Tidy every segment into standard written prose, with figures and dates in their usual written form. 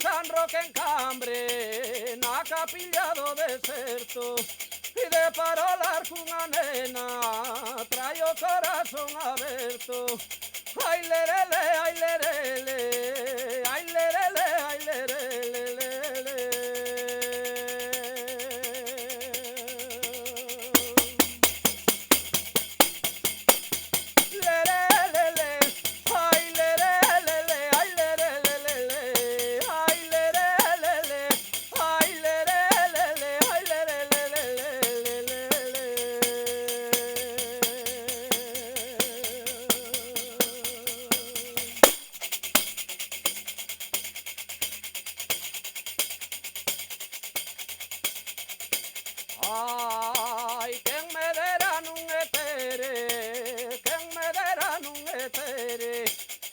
San Roque en Cambre, na capilla do deserto, e de parolar cunha nena, trai o corazón aberto. Ai lerele, ai lerele, ai lerele, ai lerele. Ai, quen me dera nun etere, quen me dera nun etere,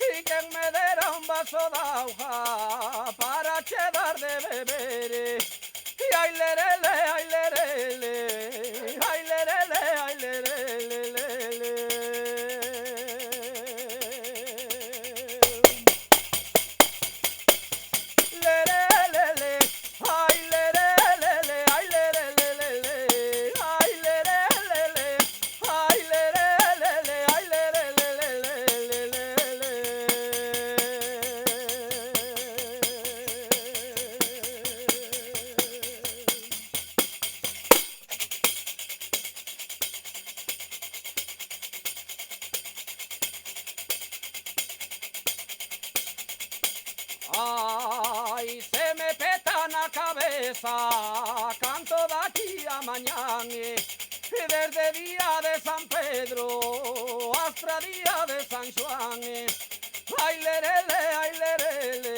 e quen me dera un vaso d'auga para che dar de beber. E ai lerele, ai lerele, ai lerele, ai lerele. Lerelele, ai lerelele, ai lerelele, ai lerelele, ai lerelele, ai lerelele. Ai, se me peta na cabeza, canto daqui a mañán, desde día de San Pedro hasta día de San Juan. Ai lerele, ai lerele.